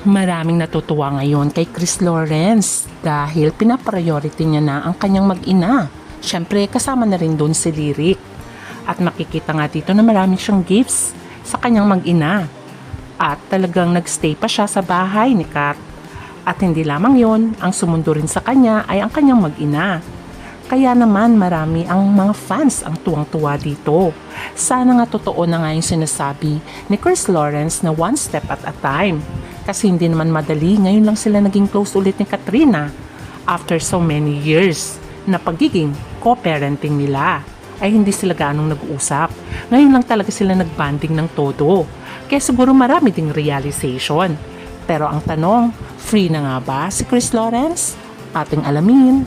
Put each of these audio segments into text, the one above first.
Maraming natutuwa ngayon kay Chris Lawrence dahil pinapriority niya na ang kanyang mag-ina. Siyempre kasama na rin doon si Lyric. At makikita nga dito na marami siyang gifts sa kanyang mag-ina. At talagang nagstay pa siya sa bahay ni Kat. At hindi lamang yon, ang sumundo rin sa kanya ay ang kanyang mag-ina. Kaya naman marami ang mga fans ang tuwang-tuwa dito. Sana nga totoo na nga yung sinasabi ni Chris Lawrence na one step at a time. Kasi hindi naman madali, ngayon lang sila naging close ulit ni Katrina after so many years na pagiging co-parenting nila ay hindi sila gaanong nag-uusap. Ngayon lang talaga sila nagbanding ng todo. Kaya siguro marami ding realization. Pero ang tanong, free na nga ba si Chris Lawrence? Ating alamin.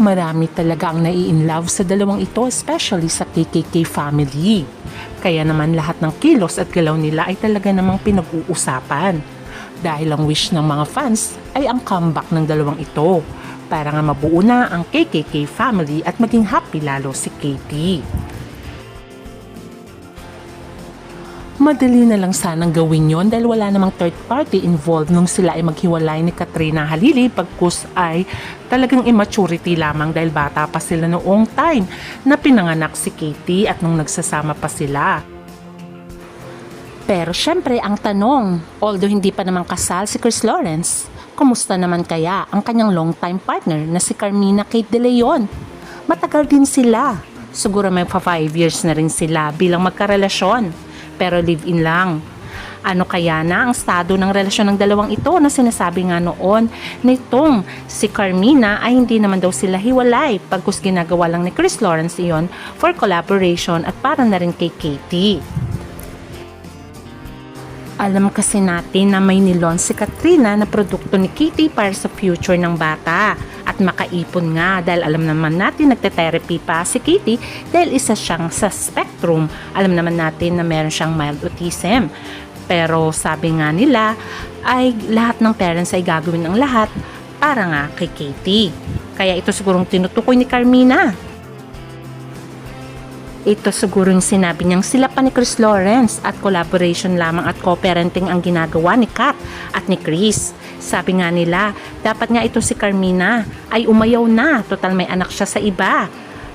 Marami talaga ang nai-inlove sa dalawang ito, especially sa KKK family. Kaya naman lahat ng kilos at galaw nila ay talaga namang pinag-uusapan. Dahil ang wish ng mga fans ay ang comeback ng dalawang ito para nga mabuo na ang KKK family at maging happy lalo si Katie. Madali na lang sanang gawin yon dahil wala namang third party involved nung sila ay maghiwalay ni Katrina Halili pagkus ay talagang immaturity lamang dahil bata pa sila noong time na pinanganak si Katie at nung nagsasama pa sila. Pero syempre ang tanong, although hindi pa naman kasal si Chris Lawrence, kumusta naman kaya ang kanyang long-time partner na si Carmina Kate De Leon? Matagal din sila. Siguro may 5 years na rin sila bilang magkarelasyon. Pero live-in lang. Ano kaya na ang estado ng relasyon ng dalawang ito na sinasabi nga noon nitong si Carmina ay hindi naman daw sila hiwalay pagkus ginagawa lang ni Chris Lawrence iyon for collaboration at para na rin kay Katie. Alam kasi natin na may nilon si Katrina na produkto ni Katie para sa future ng bata at makaipon nga dahil alam naman natin nagte-therapy pa si Katie dahil isa siyang sa spectrum. Alam naman natin na meron siyang mild autism. Pero sabi nga nila ay lahat ng parents ay gagawin ang lahat para nga kay Katie. Kaya ito sigurong tinutukoy ni Carmina. Ito siguro yung sinabi niyang sila pa ni Chris Lawrence at collaboration lamang at co-parenting ang ginagawa ni Kat at ni Chris. Sabi nga nila, dapat nga ito si Carmina ay umayaw na, total may anak siya sa iba.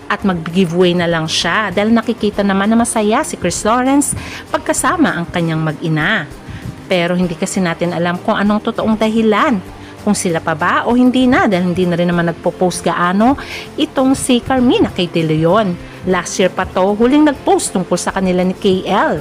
At mag-giveaway na lang siya dahil nakikita naman na masaya si Chris Lawrence pagkasama ang kanyang mag-ina. Pero hindi kasi natin alam kung anong totoong dahilan. Kung sila pa ba o hindi na dahil hindi na rin naman nagpo-post gaano itong si Carmina kay De Leon. Last year pa to, huling nag-post tungkol sa kanila ni KL.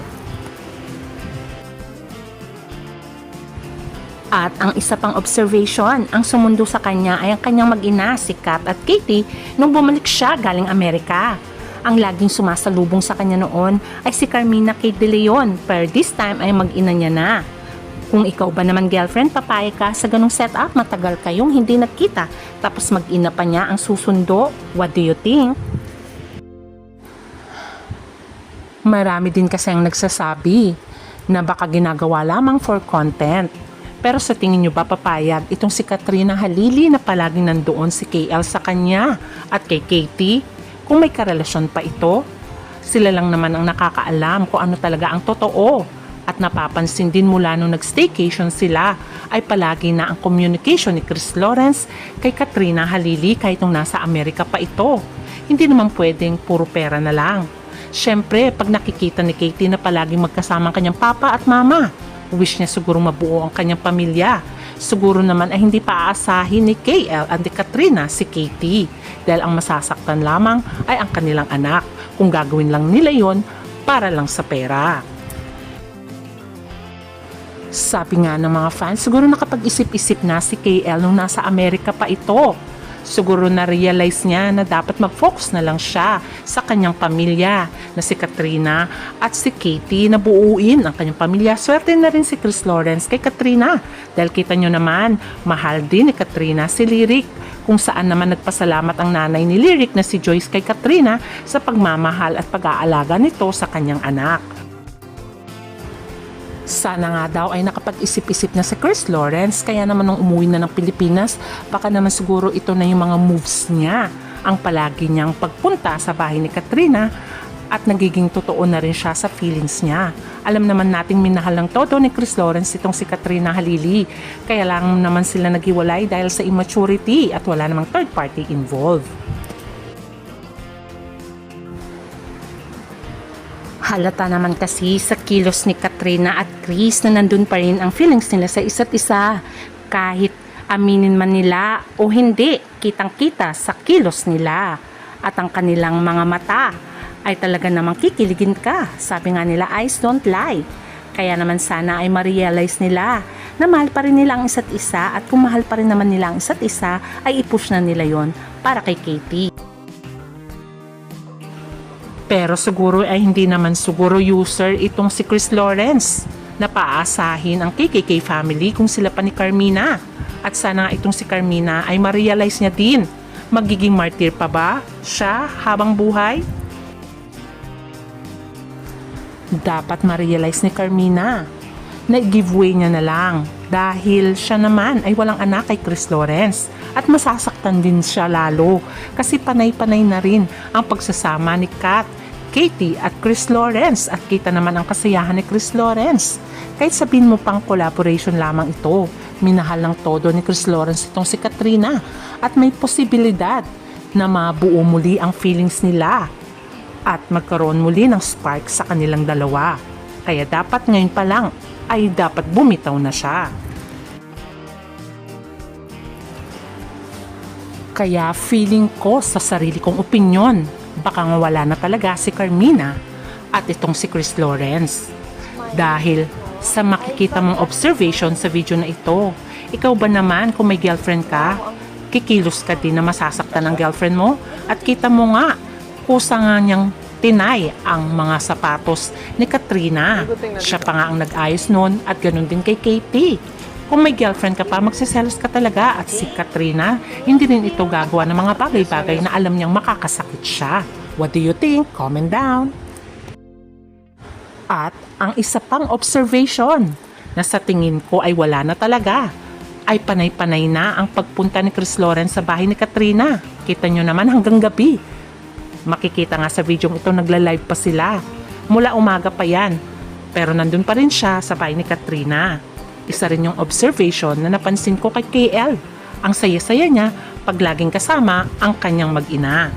At ang isa pang observation, ang sumundo sa kanya ay ang kanyang mag-ina, si Kat at Katie, nung bumalik siya galing Amerika. Ang laging sumasalubong sa kanya noon ay si Carmina Kate De Leon, pero this time ay mag-ina niya na. Kung ikaw ba naman girlfriend, papayag ka sa ganung setup, matagal kayong hindi nagkita, tapos mag-ina pa niya ang susundo? What do you think? Marami din kasi ang nagsasabi na baka ginagawa lamang for content. Pero sa tingin nyo ba papayag itong si Katrina Halili na palaging nandoon si KL sa kanya at kay Katie? Kung may karelasyon pa ito, sila lang naman ang nakakaalam kung ano talaga ang totoo. At napapansin din mula nung nag-staycation sila ay palagi na ang communication ni Chris Lawrence kay Katrina Halili kahit nung nasa Amerika pa ito. Hindi naman pwedeng puro pera na lang. Siyempre, pag nakikita ni Katie na palaging magkasama ang kanyang papa at mama, wish niya siguro mabuo ang kanyang pamilya. Siguro naman ay hindi pa aasahin ni KL at ni Katrina si Katie dahil ang masasaktan lamang ay ang kanilang anak kung gagawin lang nila yon para lang sa pera. Sabi nga ng mga fans, siguro nakapag-isip-isip na si KL nung nasa Amerika pa ito. Siguro na-realize niya na dapat mag-focus na lang siya sa kanyang pamilya na si Katrina at si Katie na buuin ang kanyang pamilya. Swerte na rin si Chris Lawrence kay Katrina dahil kita nyo naman, mahal din ni Katrina si Lyric kung saan naman nagpasalamat ang nanay ni Lyric na si Joyce kay Katrina sa pagmamahal at pag-aalaga nito sa kanyang anak. Sana nga daw ay nakapag-isip-isip na si Chris Lawrence, kaya naman nung umuwi na ng Pilipinas, baka naman siguro ito na yung mga moves niya. Ang palagi niyang pagpunta sa bahay ni Katrina at nagiging totoo na rin siya sa feelings niya. Alam naman nating minahal ng todo ni Chris Lawrence itong si Katrina Halili. Kaya lang naman sila naghiwalay dahil sa immaturity at wala namang third party involved. Halata naman kasi sa kilos ni Katrina at Chris na nandun pa rin ang feelings nila sa isa't isa. Kahit aminin man nila o hindi, kitang-kita sa kilos nila. At ang kanilang mga mata ay talaga namang kikiligin ka. Sabi nga nila, eyes don't lie. Kaya naman sana ay ma-realize nila na mahal pa rin nila ang isa't isa, at kung mahal pa rin naman nila ang isa't isa, ay i-push na nila yon para kay Katie. Pero siguro ay hindi naman siguro user itong si Chris Lawrence na paasahin ang KKK family kung sila pa ni Carmina. At sana nga itong si Carmina ay ma-realize niya din. Magiging martyr pa ba siya habang buhay? Dapat ma-realize ni Carmina na i-giveaway niya na lang dahil siya naman ay walang anak kay Chris Lawrence at masasaktan din siya lalo kasi panay-panay na rin ang pagsasama ni Kat, Katie at Chris Lawrence, at kita naman ang kasiyahan ni Chris Lawrence. Kahit sabihin mo pang collaboration lamang ito, minahal ng todo ni Chris Lawrence itong si Katrina at may posibilidad na mabuo muli ang feelings nila at magkaroon muli ng spark sa kanilang dalawa. Kaya dapat ngayon pa lang ay dapat bumitaw na siya. Kaya feeling ko sa sarili kong opinyon, baka nga wala na talaga si Carmina at itong si Chris Lawrence. Dahil sa makikita mong observation sa video na ito, ikaw ba naman kung may girlfriend ka, kikilos ka din na masasaktan ng girlfriend mo? At kita mo nga, kusa nga niyang tinay ang mga sapatos ni Katrina. Siya pa nga ang nag-ayos nun at ganun din kay Katie. Kung may girlfriend ka pa, magsiselos ka talaga. At si Katrina, hindi rin ito gagawa ng mga bagay-bagay na alam niyang makakasakit siya. What do you think? Comment down. At ang isa pang observation na sa tingin ko ay wala na talaga, ay panay-panay na ang pagpunta ni Chris Lawrence sa bahay ni Katrina. Kita nyo naman hanggang gabi. Makikita nga sa video ito, nagla-live pa sila. Mula umaga pa yan. Pero nandun pa rin siya sa bahay ni Katrina. Isa rin yung observation na napansin ko kay KL. Ang saya-saya niya pag laging kasama ang kanyang mag-ina.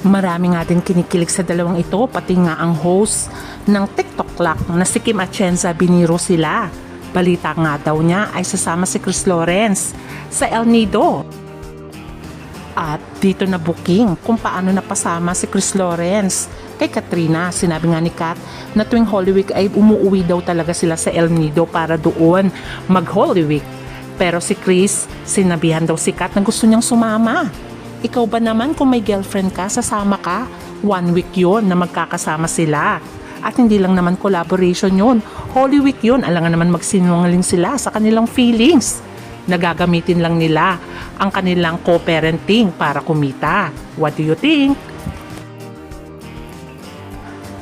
Marami nga din kinikilig sa dalawang ito, pati nga ang host ng TikTok Clock na si Kim Atienza, biniro sila. Balita nga daw niya ay sasama si Chris Lawrence sa El Nido. At dito na booking kung paano napasama si Chris Lawrence kay Katrina. Sinabi nga ni Kat na tuwing Holy Week ay umuwi daw talaga sila sa El Nido para doon mag Holy Week. Pero si Chris, sinabihan daw si Kat na gusto niyang sumama. Ikaw ba naman kung may girlfriend ka, sasama ka? 1 week yon na magkakasama sila. At hindi lang naman collaboration yon, Holy Week yon. Alangan naman magsinungaling sila sa kanilang feelings. Nagagamitin lang nila ang kanilang co-parenting para kumita. What do you think?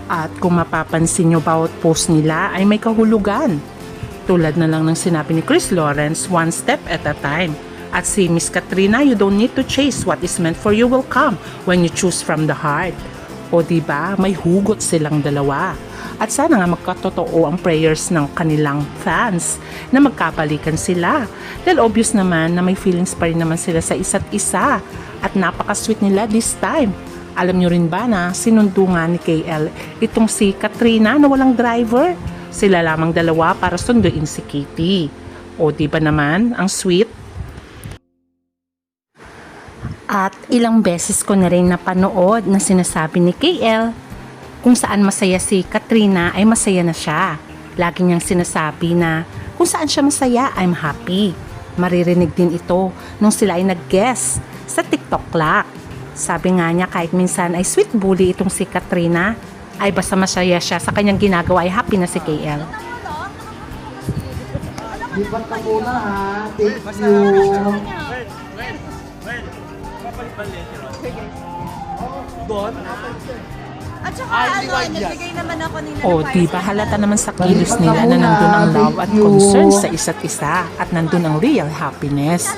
At kung mapapansin nyo bawat post nila ay may kahulugan. Tulad na lang ng sinabi ni Chris Lawrence, one step at a time. At si Miss Katrina, you don't need to chase, what is meant for you will come when you choose from the heart. O diba, may hugot silang dalawa. At sana nga magkatotoo ang prayers ng kanilang fans na magkabalikan sila. Dahil obvious naman na may feelings pa rin naman sila sa isa't isa. At napaka-sweet nila this time. Alam nyo rin ba na sinundo nga ni KL itong si Katrina na walang driver? Sila lamang dalawa para sunduin si Katie. O diba naman, ang sweet? At ilang beses ko na rin napanood na sinasabi ni KL kung saan masaya si Katrina ay masaya na siya. Lagi niyang sinasabi na kung saan siya masaya, I'm happy. Maririnig din ito nung sila ay nag-guest sa TikTok Clock. Sabi nga niya kahit minsan ay sweet bully itong si Katrina, ay basta masaya siya sa kanyang ginagawa ay happy na si KL. Lipat ka muna ha. Thank you. Doon? At saka nagbigay naman ako nila O, di ba halata naman sa kilos nila na nandun ang love at concern sa isa't isa at nandun ang real happiness.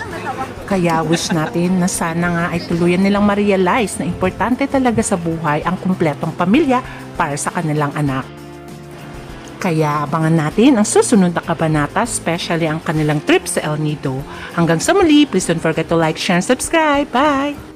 Kaya wish natin na sana nga ay tuluyan nilang ma-realize na importante talaga sa buhay ang kumpletong pamilya para sa kanilang anak. Kaya abangan natin ang susunod na kabanata, especially ang kanilang trip sa El Nido. Hanggang sa muli, please don't forget to like, share, and subscribe. Bye!